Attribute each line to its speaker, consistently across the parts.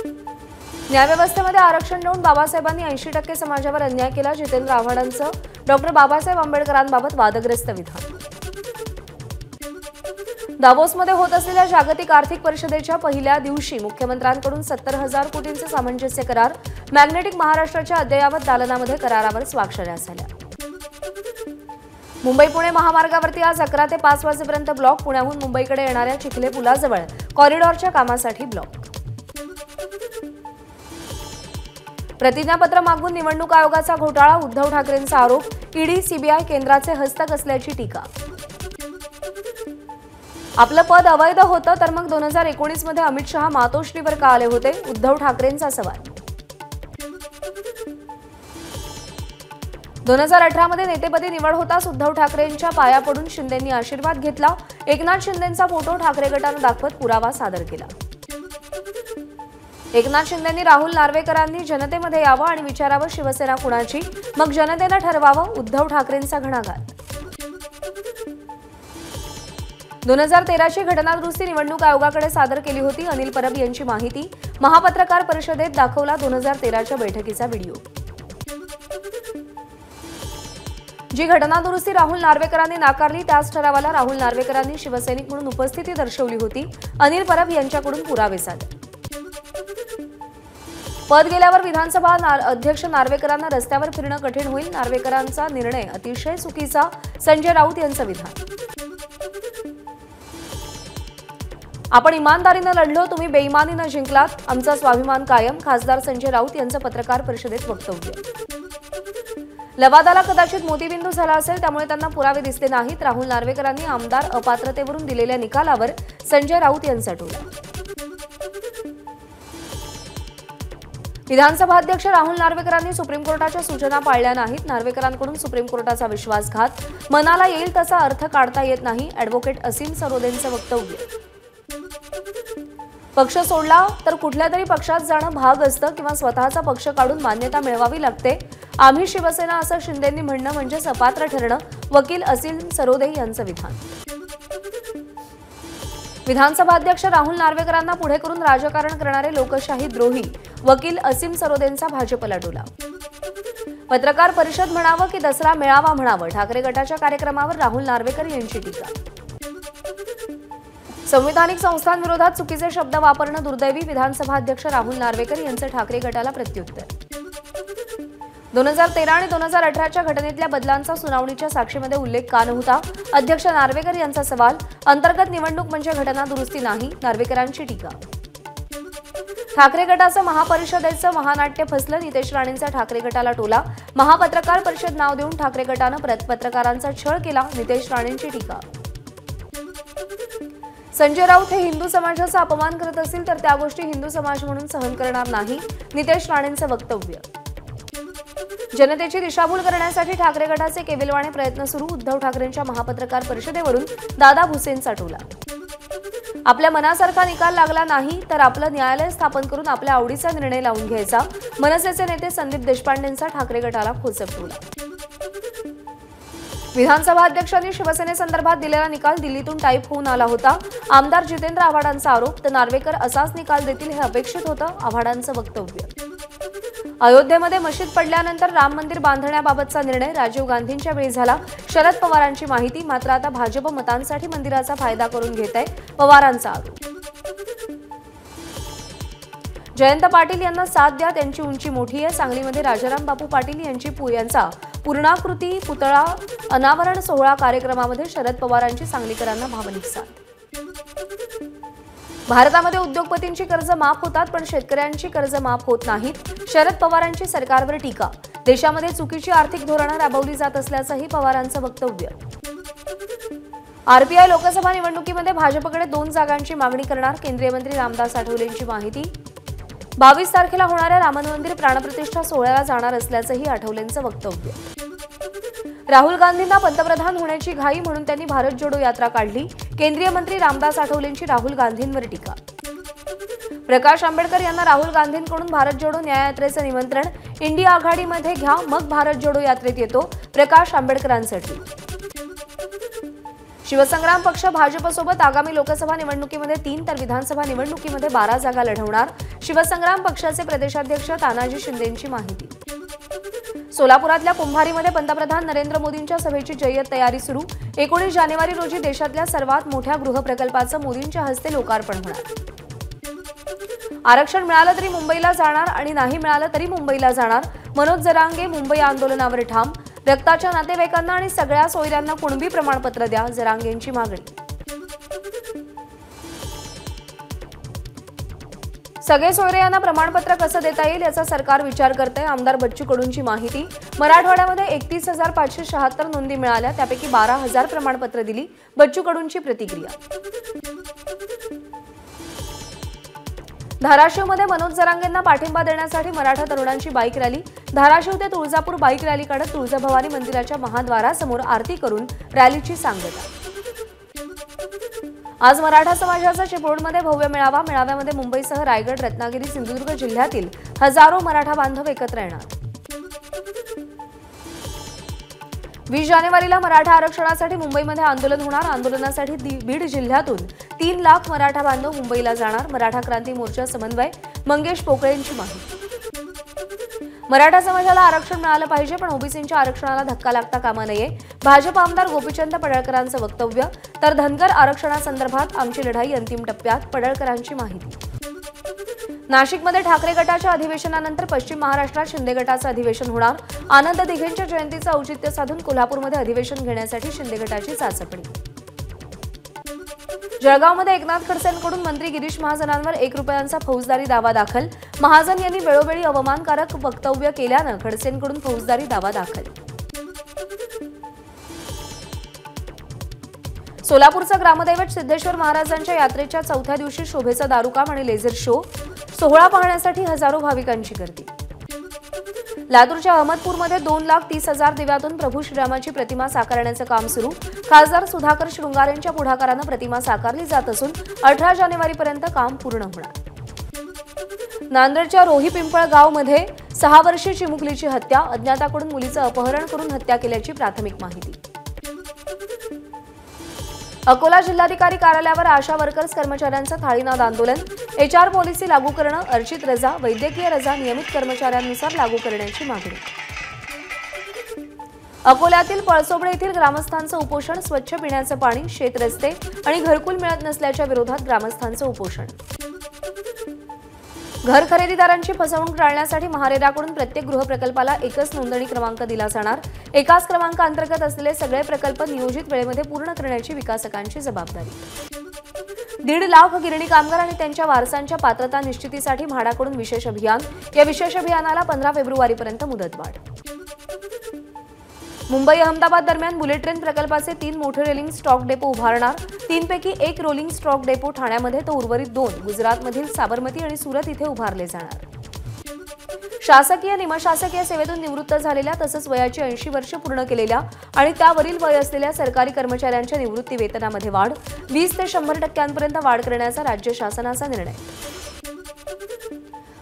Speaker 1: न्यायव्यवस्थेमध्ये आरक्षण देऊन बाबासाहेबांनी 80% समाजावर अन्याय केला. जितेंद्र आव्हाडांचं डॉक्टर बाबासाहेब आंबेडकरांबाबत वादग्रस्त विधान. दावोसमध्ये होत असलेल्या जागतिक आर्थिक परिषदेच्या पहिल्या दिवशी मुख्यमंत्र्यांकडून 70,000 कोटींचे सामंजस्य करार. मॅग्नेटिक महाराष्ट्राच्या अद्ययावत दालनामध्ये करारावर स्वाक्षऱ्या झाल्या. मुंबई पुणे महामार्गावरती आज 11 ते 5 वाजेपर्यंत ब्लॉक. पुण्याहून मुंबईकडे येणाऱ्या चिखले पुलाजवळ कॉरिडॉरच्या कामासाठी ब्लॉक. प्रतिज्ञापत्र मागून निवडणूक आयोगाचा घोटाळा. उद्धव ठाकरेंचा आरोप. ईडी सीबीआय केंद्राचे हस्तक असल्याची टीका. आपलं पद अवैध होतं तर मग 2019 मध्ये अमित शहा मातोश्रीवर का आले होते? उद्धव ठाकरेंचा सवाल. 2018 मध्ये नेतेपदी निवड होताच उद्धव ठाकरेंच्या पाया पडून शिंदेंनी आशीर्वाद घेतला. एकनाथ शिंदेंचा फोटो ठाकरे गटानं दाखवत पुरावा सादर केला. एकनाथ शिंदेंनी राहुल नार्वेकरांनी जनतेमध्ये यावं आणि विचारावं शिवसेना कुणाची, मग जनतेनं ठरवावं. उद्धव ठाकरेंचा घणाघात. 2013 ची घटनादुरुस्ती निवडणूक आयोगाकडे सादर केली होती. अनिल परब यांची माहिती. महापत्रकार परिषदेत दाखवला 2013च्या बैठकीचा व्हिडिओ. जी घटनादुरुस्ती राहुल नार्वेकरांनी नाकारली त्याच ठरावाला राहुल नार्वेकरांनी शिवसैनिक म्हणून उपस्थिती दर्शवली होती. अनिल परब यांच्याकडून पुरावे सादर. पद गेल्यावर विधानसभा अध्यक्ष नार्वेकरांना रस्त्यावर फिरणं कठीण होईल. नार्वेकरांचा निर्णय अतिशय चुकीचा. संजय राऊत यांचं विधान. आपण इमानदारीनं लढलो, तुम्ही बेईमानीनं जिंकलात. आमचा स्वाभिमान कायम. खासदार संजय राऊत यांचं पत्रकार परिषदेत वक्तव्य. लवादाला कदाचित मोतीबिंदू झाला असेल त्यामुळे त्यांना पुरावे दिसले नाहीत. राहुल नार्वेकरांनी आमदार अपात्रतेवरून दिलेल्या निकालावर संजय राऊत यांचा टोला. विधानसभा अध्यक्ष राहुल नार्वेकरांनी सुप्रीम कोर्टाच्या सूचना पाळल्या नाहीत. नार्वेकरांकडून सुप्रीम कोर्टाचा विश्वासघात. मनाला येईल तसा अर्थ काढता येत नाही. अॅडव्होकेट असीम सरोदेंचं वक्तव्य. पक्ष सोडला तर कुठल्या तरी पक्षात जाणं भाग असतं किंवा स्वतःचा पक्ष काढून मान्यता मिळवावी लागते. आम्ही शिवसेना असं शिंदेंनी म्हणणं म्हणजे अपात्र ठरणं. वकील असीम सरोदे यांचं विधान. विधानसभा अध्यक्ष राहुल नार्वेकरांना पुढे करून राजकारण करणारे लोकशाही द्रोही. वकील असीम सरोदेंचा भाजपला टोला. पत्रकार परिषद म्हणावं की दसरा मेळावा म्हणावं. ठाकरे गटाच्या कार्यक्रमावर राहुल नार्वेकर यांची टीका. संविधानिक संस्थांविरोधात चुकीचे शब्द वापरणं दुर्दैवी. विधानसभा अध्यक्ष राहुल नार्वेकर यांचं ठाकरे गटाला प्रत्युत्तर. 2013 आणि 2018च्या घटनेतल्या बदलांचा सुनावणीच्या साक्षीमध्ये उल्लेख का नव्हता? अध्यक्ष नार्वेकर यांचा सवाल. अंतर्गत निवडणूक म्हणजे घटना दुरुस्ती नाही. नार्वेकरांची टीका. ठाकरे गटाचं महापरिषदेचं महानाट्य फसलं. नितेश राणेंचा ठाकरे गटाला टोला. महापत्रकार परिषद नाव देऊन ठाकरे गटानं पत्रकारांचा छळ केला. नितेश राणेंची टीका. संजय राऊत हे हिंदू समाजाचा अपमान करत असतील तर त्या गोष्टी हिंदू समाज म्हणून सहन करणार नाही. नितेश राणेंचं वक्तव्य. जनतेची दिशाभूल करण्यासाठी ठाकरे गटाचे केविलवाणे प्रयत्न सुरू. उद्धव ठाकरेंच्या महापत्रकार परिषदेवरून दादा भुसेंचा टोला. आपल्या मनासारखा निकाल लागला नाही तर आपलं न्यायालय स्थापन करून आपल्या आवडीचा निर्णय लावून घ्यायचा. मनसेचे नेते संदीप देशपांडेंचा ठाकरे गटाला खोचक टोला. विधानसभा अध्यक्षांनी शिवसेनेसंदर्भात दिलेला निकाल दिल्लीतून टाईप होऊन आला होता. आमदार जितेंद्र आव्हाडांचा आरोप. तर नार्वेकर असाच निकाल देतील हे अपेक्षित होतं. आव्हाडांचं वक्तव्य. अयोध्येमध्ये मशीद पडल्यानंतर राम मंदिर बांधण्याबाबतचा निर्णय राजीव गांधींच्या वेळी झाला. शरद पवारांची माहिती. मात्र आता भाजप मतांसाठी मंदिराचा फायदा करून घेत आहे. पवारांचा आरोप. जयंत पाटील यांना साथ द्या, त्यांची उंची मोठी आहे. सांगलीमध्ये राजाराम बापू पाटील यांचा पूर्णाकृती पुतळा अनावरण सोहळा कार्यक्रमामध्ये शरद पवारांची सांगलीकरांना भावनिक साथ. भारतामध्ये उद्योगपतींची कर्ज माफ होतात पण शेतकऱ्यांची कर्ज माफ होत नाहीत. शरद पवारांची सरकारवर टीका. देशामध्ये चुकीची आर्थिक धोरणं राबवली जात असल्याचंही पवारांचं वक्तव्य. आरपीआय लोकसभा निवडणुकीमध्ये भाजपकडे 2 जागांची मागणी करणार. केंद्रीय मंत्री रामदास आठवलेंची माहिती. 22 तारखेला होणाऱ्या राम मंदिर प्राणप्रतिष्ठा सोहळ्याला जाणार असल्याचंही आठवलेंचं वक्तव्य. राहुल गांधींना पंतप्रधान होण्याची घाई म्हणून त्यांनी भारत जोडो यात्रा काढली. केंद्रीय मंत्री रामदास आठवलेंची राहुल गांधींवर टीका. प्रकाश आंबेडकर यांना राहुल गांधींकडून भारत जोडो न्याययात्रेचं निमंत्रण. इंडिया आघाडीमध्ये घ्या मग भारत जोडो यात्रेत येतो. प्रकाश आंबेडकरांसाठी. शिवसंग्राम पक्ष भाजपसोबत आगामी लोकसभा निवडणुकीमध्ये 3 तर विधानसभा निवडणुकीमध्ये 12 जागा लढवणार. शिवसंग्राम पक्षाचे प्रदेशाध्यक्ष तानाजी शिंदेंची माहिती. सोलापुरातल्या कुंभारीमध्ये पंतप्रधान नरेंद्र मोदींच्या सभेची जय्यत तयारी सुरू. 19 जानेवारी रोजी देशातल्या सर्वात मोठ्या गृहप्रकल्पाचं मोदींच्या हस्ते लोकार्पण होणार. आरक्षण मिळालं तरी मुंबईला जाणार आणि नाही मिळालं तरी मुंबईला जाणार. मनोज जरांगे मुंबई आंदोलनावर ठाम. रक्ताच्या नातेवाईकांना आणि सगळ्या सोयऱ्यांना कुणबी प्रमाणपत्र द्या, जरांगेंची मागणी. सगळे सोयरे यांना प्रमाणपत्र कसं देता येईल याचा सरकार विचार करतंय. आमदार बच्चू कडूंची माहिती. मराठवाड्यामध्ये 31,576 नोंदी मिळाल्या, त्यापैकी 12,000 प्रमाणपत्र दिली. बच्चू कडूंची प्रतिक्रिया. धाराशिवमध्ये मनोज जरांगेंना पाठिंबा देण्यासाठी मराठा तरुणांची बाईक रॅली. धाराशिव ते तुळजापूर बाईक रॅली काढत तुळजाभवानी मंदिराच्या महाद्वारासमोर आरती करून रॅलीची सांगता. आज मराठा समाजाचा चिपळूणमध्ये भव्य मेळावा. मेळाव्यामध्ये मुंबईसह रायगड, रत्नागिरी, सिंधुदुर्ग जिल्ह्यातील हजारो मराठा बांधव एकत्र येणार. 20 जानेवारीला मराठा आरक्षणासाठी मुंबईमध्ये आंदोलन होणार. आंदोलनासाठी बीड जिल्ह्यातून 3 लाख मराठा बांधव मुंबईला जाणार. मराठा क्रांती मोर्चा समन्वय मंगेश पोकळेंची माहिती. मराठा समाजाला आरक्षण मिळालं पाहिजे, पण ओबीसींच्या आरक्षणाला धक्का लागता कामा नये. भाजप आमदार गोपीचंद पडळकरांचं वक्तव्य. तर धनगर आरक्षणासंदर्भात आमची लढाई अंतिम टप्प्यात, पडळकरांची माहिती. नाशिकमध्ये ठाकरे गटाच्या अधिवेशनानंतर पश्चिम महाराष्ट्रात शिंदे गटाचं अधिवेशन होणार. आनंद दिघेंच्या जयंतीचं औचित्य साधून कोल्हापूरमध्ये अधिवेशन घेण्यासाठी शिंदे गटाची चाचपणी. जळगावमध्ये एकनाथ खडसेंकडून मंत्री गिरीश महाजनांवर ₹1 फौजदारी दावा दाखल. महाजन यांनी वेळोवेळी अवमानकारक वक्तव्य केल्यानं खडसेंकडून फौजदारी दावा दाखल. सोलापूरचा ग्रामदैवत सिद्धेश्वर महाराजांच्या यात्रेच्या 4थ्या दिवशी शोभेचा दारूकाम आणि लेझर शो. सोहळा पाहण्यासाठी हजारो भाविकांची गर्दी. लातूरच्या अहमदपूरमध्ये 2,30,000 दिव्यातून प्रभू श्रीरामाची प्रतिमा साकारण्याचं काम सुरू. खासदार सुधाकर शृंगार यांच्या पुढाकारानं प्रतिमा साकारली जात असून 18 जानेवारीपर्यंत काम पूर्ण होणार. नांदेडच्या रोही पिंपळगावमध्ये 6 वर्षीय चिमुकलीची हत्या. अज्ञाताकडून मुलीचं अपहरण करून हत्या केल्याची प्राथमिक माहिती. अकोला जिल्हाधिकारी कार्यालयावर आशा वर्कर्स कर्मचाऱ्यांचं थाळीनाद आंदोलन. HR पॉलिसी लागू करणं, अर्जित रजा, वैद्यकीय रजा नियमित कर्मचाऱ्यांनुसार लागू करण्याची मागणी. अकोल्यातील पळसोबडे येथील ग्रामस्थांचं उपोषण. स्वच्छ पिण्याचं पाणी, शेत रस्ते आणि घरकुल मिळत नसल्याच्या विरोधात ग्रामस्थांचं उपोषण. घर खरेदीदारांची फसवणूक टाळण्यासाठी महारेराकडून प्रत्येक गृहप्रकल्पाला एकच नोंदणी क्रमांक दिला जाणार. एकाच क्रमांकाअंतर्गत असलेले सगळे प्रकल्प नियोजित वेळेमध्ये पूर्ण करण्याची विकासकांची जबाबदारी. 1.5 लाख गिरणी कामगार आणि त्यांच्या वारसांच्या पात्रता निश्चितीसाठी म्हाडाकडून विशेष अभियान. या विशेष अभियानाला 15 फेब्रुवारीपर्यंत मुदतवाढ. मुंबई अहमदाबाद दरम्यान बुलेट ट्रेन प्रकल्पाचे 3 मोठे रोलिंग स्टॉक डेपो उभारणार. 3 पैकी 1 रोलिंग स्टॉक डेपो ठाण्यामध्ये तर उर्वरित 2 गुजरातमधील साबरमती आणि सुरत इथे उभारले जाणार. शासकीय निमशासकीय सेवेतून निवृत्त झालेल्या तसंच वयाची 80 वर्ष पूर्ण केलेल्या आणि त्यावरील वय असलेल्या सरकारी कर्मचाऱ्यांच्या निवृत्ती वेतनामध्ये वाढ. 20 ते 100% वाढ करण्याचा राज्य शासनाचा निर्णय.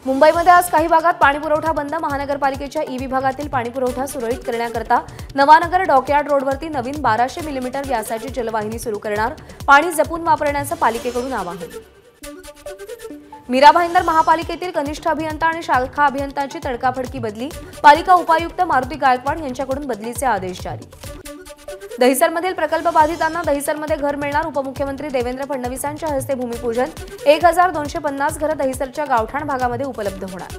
Speaker 1: मुंबईमध्ये आज काही भागात पाणीपुरवठा बंद. महानगरपालिकेच्या विभागातील पाणीपुरवठा सुरळीत करण्याकरता नवानगर डॉकयार्ड रोडवरती नवीन 1200 मिलीमीटर व्यासाची जलवाहिनी सुरू करणार. पाणी जपून वापरण्याचं पालिकेकडून आवाहन. मीरा भाईंदर महापालिकेतील कनिष्ठ अभियंता आणि शाखा अभियंताची तडकाफडकी बदली. पालिका उपायुक्त मारुती गायकवाड यांच्याकडून बदलीचे आदेश जारी. दहिसरमधील प्रकल्प बाधितांना दहिसरमध्ये घर मिळणार. उपमुख्यमंत्री देवेंद्र फडणवीसांच्या हस्ते भूमिपूजन. 1250 घरं दहिसरच्या गावठाण भागामध्ये उपलब्ध होणार.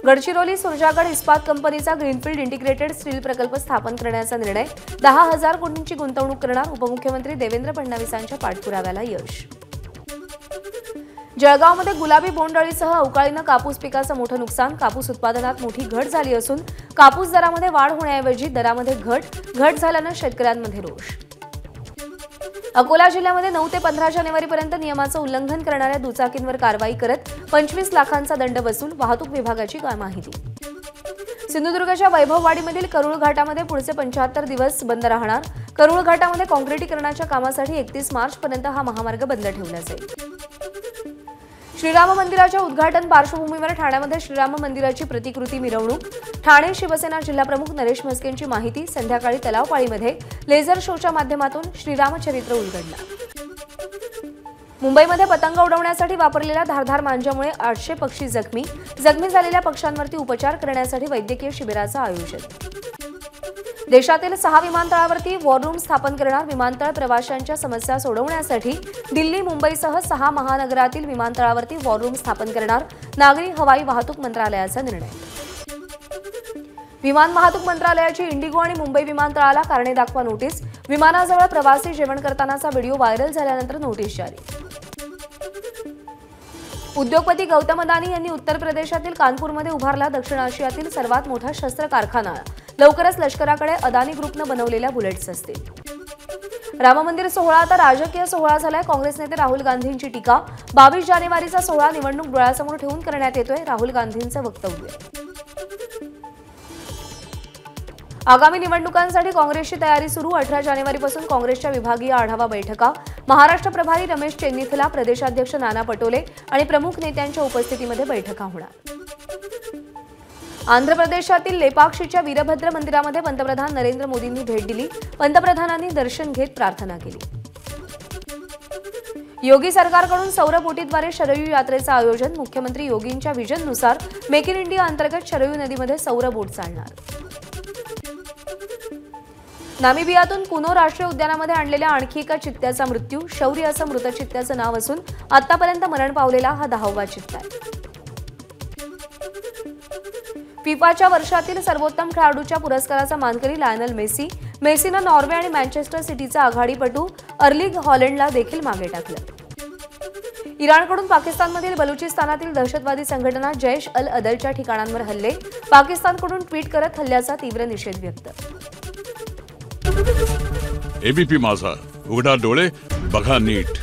Speaker 1: गडचिरोली सुरजागड इस्पात कंपनीचा ग्रीनफील्ड इंटिग्रेटेड स्टील प्रकल्प स्थापन करण्याचा निर्णय. 10,000 कोटींची गुंतवणूक करणार. उपमुख्यमंत्री देवेंद्र फडणवीसांच्या पाठपुराव्याला यश. जळगावमध्ये गुलाबी बोंडअळीसह अवकाळीनं कापूस पिकाचं मोठं नुकसान. कापूस उत्पादनात मोठी घट झाली असून कापूस दरामध्ये वाढ होण्याऐवजी दरामध्ये घट झाल्यानं शेतकऱ्यांमध्ये रोष. अकोला जिल्ह्यामध्ये 9 ते 15 जानेवारीपर्यंत नियमाचं उल्लंघन करणाऱ्या दुचाकींवर कारवाई करत 25 लाखांचा दंड वसूल. वाहतूक विभागाची माहिती. सिंधुदुर्गच्या वैभववाडीमधील करूळ घाटामध्ये पुढचे 75 दिवस बंद राहणार. करूळ घाटामध्ये काँक्रिटीकरणाच्या कामासाठी 31 मार्चपर्यंत हा महामार्ग बंद ठेवला जाईल. श्रीराम मंदिराच्या उद्घाटन पार्श्वभूमीवर ठाण्यामध्ये श्रीराम मंदिराची प्रतिकृती मिरवणूक। ठाणे शिवसेना जिल्हाप्रमुख नरेश म्हस्केंची माहिती। संध्याकाळी तलावपाळीमध्ये लेझर शोच्या माध्यमातून श्रीरामचरित्र उलगडलं। मुंबईमध्ये पतंग उडवण्यासाठी वापरलेल्या धारदार मांजामुळे 800 पक्षी जखमी झालेल्या पक्ष्यांवरती उपचार करण्यासाठी वैद्यकीय शिबिराचं आयोजन। देशातील 6 विमानतळावरती वॉर रूम स्थापन करणार। विमानतळ प्रवाशांच्या समस्या सोडवण्यासाठी दिल्ली मुंबईसह 6 महानगरातील विमानतळावरती वॉर रूम स्थापन करणार। नागरी हवाई वाहतूक मंत्रालयाचा निर्णय। विमान वाहतूक मंत्रालयाची इंडिगो आणि मुंबई विमानतळाला कारणे दाखवा नोटीस। विमानाजवळ प्रवासी जेवण करतानाचा व्हिडिओ व्हायरल झाल्यानंतर नोटीस जारी। उद्योगपती गौतम अदानी यांनी उत्तर प्रदेशातील कानपूरमध्ये उभारला दक्षिण आशियातील सर्वात मोठा शस्त्र कारखाना। लवकरच लष्कराकडे अदानी ग्रुपनं बनवलेल्या बुलेट्स असतील। राम मंदिर सोहळा आता राजकीय सोहळा झालाय। काँग्रेस नेते राहुल गांधींची टीका। 22 जानेवारीचा सोहळा निवडणूक डोळ्यासमोर ठेवून करण्यात येतोय, राहुल गांधींचं वक्तव्य। आगामी निवडणुकांसाठी काँग्रेसची तयारी सुरू। 18 जानेवारीपासून काँग्रेसच्या विभागीय आढावा बैठका। महाराष्ट्र प्रभारी रमेश चेन्नीथला, प्रदेशाध्यक्ष नाना पटोले आणि प्रमुख नेत्यांच्या उपस्थितीमध्ये बैठका होणार। आंध्र प्रदेशातील लेपाक्षीच्या वीरभद्र मंदिरामध्ये पंतप्रधान नरेंद्र मोदींनी भेट दिली। पंतप्रधानांनी दर्शन घेत प्रार्थना केली। योगी सरकारकडून सौर बोटीद्वारे शरयू यात्रेचं आयोजन। मुख्यमंत्री योगींच्या विजननुसार मेक इन इंडिया अंतर्गत शरयू नदीमध्ये सौर बोट चालणार। नामिबियातून पुनो राष्ट्रीय उद्यानामध्ये आणलेल्या आणखी एका चित्त्याचा मृत्यू। शौर्य असं मृत चित्त्याचं नाव असून आतापर्यंत मरण पावलेला हा 10वा चित्ता आहे। फिफाच्या वर्षातील सर्वोत्तम खेळाडूच्या पुरस्काराचा मानकरी लायनल मेसी। मेसीनं नॉर्वे आणि मँचेस्टर सिटीचा आघाडीपटू अर्लिंग हॉलंडला देखील मागे टाकलं। इराणकडून पाकिस्तानमधील बलुचिस्तानातील दहशतवादी संघटना जैश अल अदलच्या ठिकाणांवर हल्ले। पाकिस्तानकडून ट्विट करत हल्ल्याचा तीव्र निषेध व्यक्त।
Speaker 2: एबीपी माझा, उघडा डोळे बघा नीट।